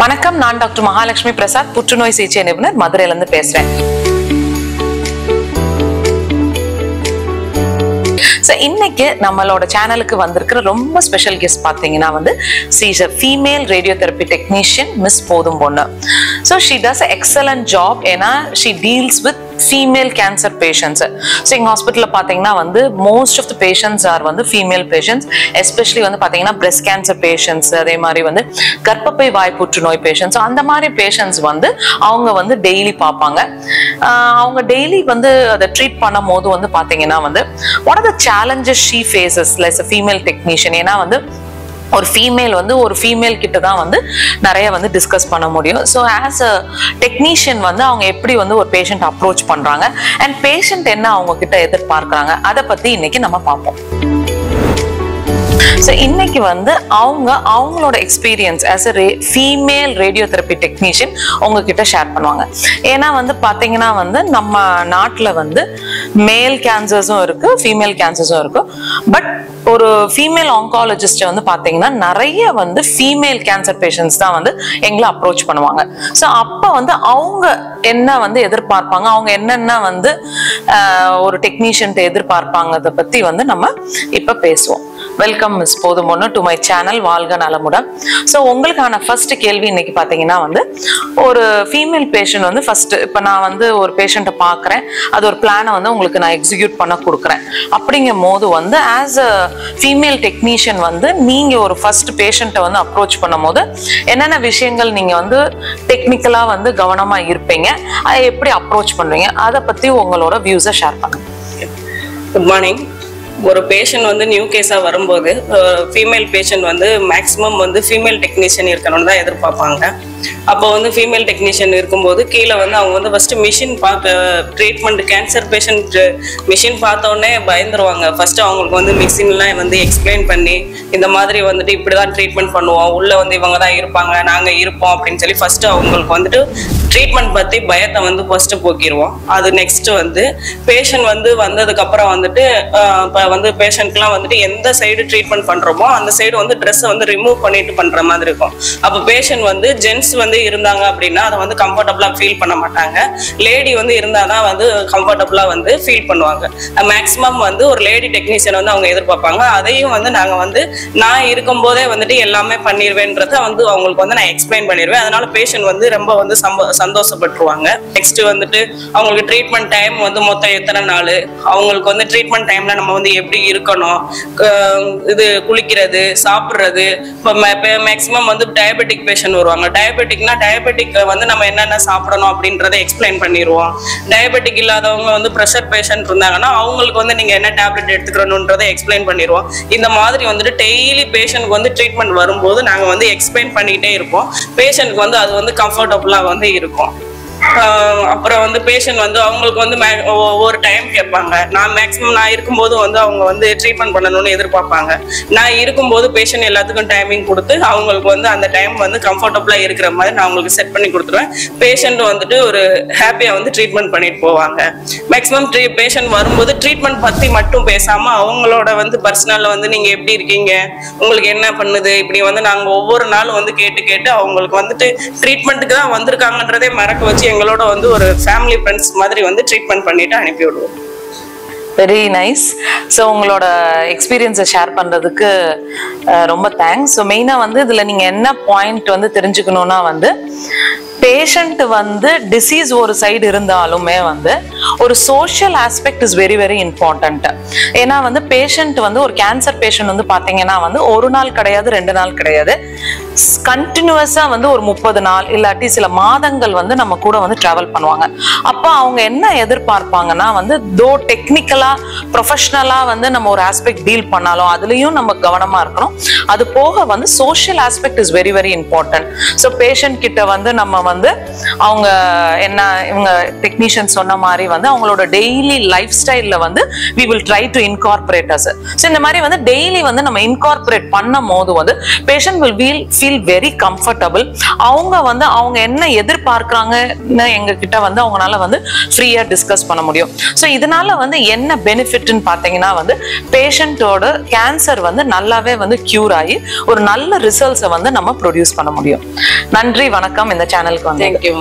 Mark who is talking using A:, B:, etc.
A: வணக்கம், நான் டாக்டர் மகாலட்சுமி பிரசாத், புற்றுநோய் சிகிச்சை நிபுணர், மதுரையில இருந்து பேசுறேன். இன்னைக்கு நம்மளோட சேனலுக்கு வந்திருக்கிற ரொம்ப ஸ்பெஷல் கெஸ்ட் பாத்தீங்கன்னா வந்து she is a female radiotherapy technician, Miss போதும் பொண்ணு. So she does an excellent job ஏன்னா she deals with female cancer patients. So in hospital பாத்தீங்கன்னா வந்து most of the patients are வந்து female patients, especially வந்து பாத்தீங்கன்னா breast cancer patients, அதே மாதிரி வந்து கர்ப்பப்பை வாய் புற்றுநோய் patients. So அந்த மாதிரி patients வந்து அவங்க வந்து டெய்லி பார்ப்பாங்க. அவங்க டெய்லி வந்து அதை ட்ரீட் பண்ணும் போது வந்து பாத்தீங்கன்னா வந்து what are the challenges she faces as a female technician? ஏன்னா வந்து ஒரு ஃபீமேல் வந்து ஒரு ஃபீமேல் கிட்ட தான் வந்து நிறைய வந்து டிஸ்கஸ் பண்ண முடியும். ஸோ ஆஸ் அ டெக்னீஷியன் வந்து அவங்க எப்படி வந்து ஒரு பேஷண்ட் அப்ரோச் பண்றாங்க அண்ட் பேஷண்ட் என்ன அவங்க கிட்ட எதிர்பார்க்கறாங்க, அதை பத்தி இன்னைக்கு நம்ம பார்ப்போம். ஸோ இன்னைக்கு வந்து அவங்களோட experience as a female radiotherapy technician உங்ககிட்ட ஷேர் பண்ணுவாங்க. ஏன்னா வந்து பாத்தீங்கன்னா வந்து நம்ம நாட்டில் வந்து மேல் கேன்சர்ஸும் இருக்கு, ஃபீமேல் கேன்சர்ஸும் இருக்கு. பட் ஒரு ஃபீமேல் ஆங்காலஜிஸ்ட் வந்து பாத்தீங்கன்னா நிறைய வந்து ஃபீமேல் கேன்சர் பேஷண்ட்ஸ் தான் வந்து எங்களை அப்ரோச் பண்ணுவாங்க. ஸோ அப்போ வந்து அவங்க என்ன வந்து எதிர்பார்ப்பாங்க, அவங்க என்னென்ன வந்து ஒரு டெக்னீஷியன் எதிர்பார்ப்பாங்க பத்தி வந்து நம்ம இப்ப பேசுவோம். வெல்கம் மிஸ் போதும் பொண்ணு டு மை சேனல், வாழ்க நலமுடன். ஸோ உங்களுக்கான ஃபர்ஸ்ட் கேள்வி இன்னைக்கு பார்த்தீங்கன்னா வந்து ஒரு ஃபீமேல் பேஷண்ட் வந்து ஃபர்ஸ்ட் இப்போ நான் வந்து ஒரு பேஷண்ட்டை பார்க்குறேன், அது ஒரு பிளானை வந்து உங்களுக்கு நான் எக்ஸிக்யூட் பண்ண கொடுக்குறேன். அப்படிங்கும் போது வந்து ஆஸ் அ ஃபீமேல் டெக்னீஷியன் வந்து நீங்கள் ஒரு ஃபர்ஸ்ட் பேஷண்ட்டை வந்து அப்ரோச் பண்ணும் போது என்னென்ன விஷயங்கள் நீங்கள் வந்து டெக்னிக்கலாக வந்து கவனமாக இருப்பீங்க, அதை எப்படி அப்ரோச் பண்ணுவீங்க, அதை பற்றி உங்களோட வியூஸை ஷேர் பண்ணுங்க.
B: Good morning. ஒரு பேஷண்ட் வந்து நியூ கேஸாக வரும்போது ஃபீமேல் பேஷண்ட் வந்து மேக்ஸிமம் வந்து ஃபீமேல் டெக்னீஷியன் இருக்கணும்னு தான் எதிர்பார்ப்பாங்க. அப்போ வந்து ஃபீமேல் டெக்னீஷியன் இருக்கும்போது கீழே வந்து அவங்க வந்து first machine treatment cancer patient machine பார்த்தோன்னே பயந்துருவாங்க. ஃபஸ்ட்டு அவங்களுக்கு வந்து மிஷின்லாம் வந்து எக்ஸ்பிளைன் பண்ணி இந்த மாதிரி வந்துட்டு இப்படி தான் ட்ரீட்மெண்ட் பண்ணுவோம், உள்ளே வந்து இவங்க தான் இருப்பாங்க, நாங்கள் இருப்போம் அப்படின்னு சொல்லி ஃபஸ்ட்டு அவங்களுக்கு வந்துட்டு ட்ரீட்மெண்ட் பற்றி பயத்தை வந்து ஃபஸ்ட்டு போக்கிடுவோம். அது நெக்ஸ்ட்டு வந்து பேஷண்ட் வந்து வந்ததுக்கப்புறம் வந்துட்டு இப்போ வந்து பேஷண்ட்லாம் வந்துட்டு எந்த சைடு ட்ரீட்மெண்ட் பண்ணுறோமோ அந்த சைடு வந்து ட்ரெஸ்ஸை வந்து ரிமூவ் பண்ணிட்டு பண்ணுற மாதிரி இருக்கும். அப்போ பேஷண்ட் வந்து ஜென்ஸ் வந்து இருந்தாங்க அப்படின்னா அதை வந்து கம்ஃபர்டபுளாக ஃபீல் பண்ண மாட்டாங்க. லேடி வந்து இருந்தால் தான் வந்து கம்ஃபர்டபுளாக வந்து ஃபீல் பண்ணுவாங்க. மேக்ஸிமம் வந்து ஒரு லேடி டெக்னீஷியன் வந்து அவங்க எதிர்பார்ப்பாங்க. அதையும் வந்து நாங்கள் வந்து நான் இருக்கும்போதே வந்துட்டு எல்லாமே பண்ணிடுவேன்றத வந்து அவங்களுக்கு வந்து நான் எக்ஸ்பிளைன் பண்ணிடுவேன். அதனால பேஷண்ட் வந்து ரொம்ப வந்து சந்தோஷப்பட்டுருவாங்க. நெக்ஸ்ட் வந்துட்டு அவங்களுக்கு ட்ரீட்மெண்ட் டைம் வந்து மொத்தம் எத்தனை நாள், அவங்களுக்கு வந்து ட்ரீட்மெண்ட் டைம்ல நம்ம வந்து எப்படி இருக்கணும், இது குளிக்கிறது, சாப்பிட்றது. இப்போ மேக்ஸிமம் வந்து டயபெட்டிக் பேஷண்ட் வருவாங்க. டயபெட்டிக்னா டயபெட்டிக் வந்து நம்ம என்னென்ன சாப்பிடணும் அப்படின்றத எக்ஸ்பிளைன் பண்ணிடுவோம். டயபெட்டிக் இல்லாதவங்க வந்து ப்ரெஷர் பேஷண்ட் இருந்தாங்கன்னா அவங்களுக்கு வந்து நீங்கள் என்ன டேப்லெட் எடுத்துக்கணுன்றதை எக்ஸ்பிளைன் பண்ணிடுவோம். இந்த மாதிரி வந்துட்டு டெய்லி பேஷண்ட்க்கு வந்து ட்ரீட்மெண்ட் வரும்போது நாங்கள் வந்து எக்ஸ்பிளைன் பண்ணிக்கிட்டே இருப்போம். பேஷண்ட்க்கு வந்து அது வந்து கம்ஃபர்டபுளாக வந்து இருக்கும். அப்புறம் வந்து பேஷண்ட் வந்து அவங்களுக்கு வந்து ஒவ்வொரு டைம் கேட்பாங்க. நான் மேக்ஸிமம் நான் இருக்கும்போது வந்து அவங்க வந்து ட்ரீட்மெண்ட் பண்ணணும்னு எதிர்பார்ப்பாங்க. நான் இருக்கும்போது பேஷண்ட் எல்லாத்துக்கும் டைமிங் கொடுத்து அவங்களுக்கு வந்து அந்த டைம் வந்து கம்ஃபர்டபுளாக இருக்கிற மாதிரி நான் அவங்களுக்கு செட் பண்ணி கொடுத்துருவேன். பேஷண்ட் வந்துட்டு ஒரு ஹாப்பியாக வந்து ட்ரீட்மெண்ட் பண்ணிட்டு போவாங்க. மேக்ஸிமம் பேஷண்ட் வரும்போது ட்ரீட்மெண்ட் பற்றி மட்டும் பேசாமல் அவங்களோட வந்து பர்சனலில் வந்து நீங்கள் எப்படி இருக்கீங்க, உங்களுக்கு என்ன பண்ணுது, இப்படி வந்து நாங்கள் ஒவ்வொரு நாளும் வந்து கேட்டு அவங்களுக்கு வந்துட்டு ட்ரீட்மெண்ட்டுக்கு தான் வந்திருக்காங்கன்றதே மறக்க வச்சு எங்களோட வந்து ஒரு ஃபேமிலி ஃப்ரெண்ட்ஸ் மாதிரி வந்து ட்ரீட்மெண்ட் பண்ணிட்டு அனுப்பி விடுவோம்.
A: Very nice. ஸோ உங்களோட எக்ஸ்பீரியன்ஸை ஷேர் பண்ணுறதுக்கு ரொம்ப தேங்க்ஸ். ஸோ மெயினாக வந்து இதில் நீங்கள் என்ன பாயிண்ட் வந்து தெரிஞ்சுக்கணுன்னா வந்து பேஷண்ட் வந்து டிசீஸ் ஒரு சைடு இருந்தாலுமே வந்து ஒரு social aspect is very very important. ஏன்னா வந்து பேஷண்ட் வந்து ஒரு கேன்சர் பேஷண்ட் வந்து பார்த்தீங்கன்னா வந்து ஒரு நாள் கிடையாது, 2 நாள் கிடையாது, கண்டினியூஸாக வந்து ஒரு 30 நாள் இல்லாட்டி சில மாதங்கள் வந்து நம்ம கூட வந்து ட்ராவல் பண்ணுவாங்க. அப்போ அவங்க என்ன எதிர்பார்ப்பாங்கன்னா வந்து தோ டெக்னிக்கலாக ப்ரொஃபஷ்னலாக வந்து நம்ம ஒரு ஆஸ்பெக்ட் டீல் பண்ணாலும் அதுலேயும் நம்ம கவனமாக இருக்கணும். அது போக வந்து social aspect is very very important. So patient கிட்ட வந்து நம்ம வந்து அவங்க என்ன இவங்க டெக்னீஷியன் சொன்ன மாதிரி வந்து அவங்களோட டெய்லி லைஃப் ஸ்டைல்ல வந்து we will try to incorporate us. So இந்த மாதிரி வந்து டெய்லி வந்து நம்ம இன்கார்பரேட் பண்ணும் போது வந்து patient will feel feel very comfortable. அவங்க என்ன எதிர்பார்க்கறாங்கன்னு எங்க கிட்ட அவங்களால ஃப்ரீயா டிஸ்கஸ் பண்ண முடியும். ஸோ இதனால என்ன பெனிஃபிட்னு பார்த்தீங்கன்னா பேஷண்டோட கேன்சர் நல்லாவே கியூர் ஆகி ஒரு நல்ல ரிசல்ட்ஸை நம்ம ப்ரொடியூஸ் பண்ண முடியும். நன்றி, வணக்கம். இந்த சேனலுக்கு
B: தேங்க்யூ.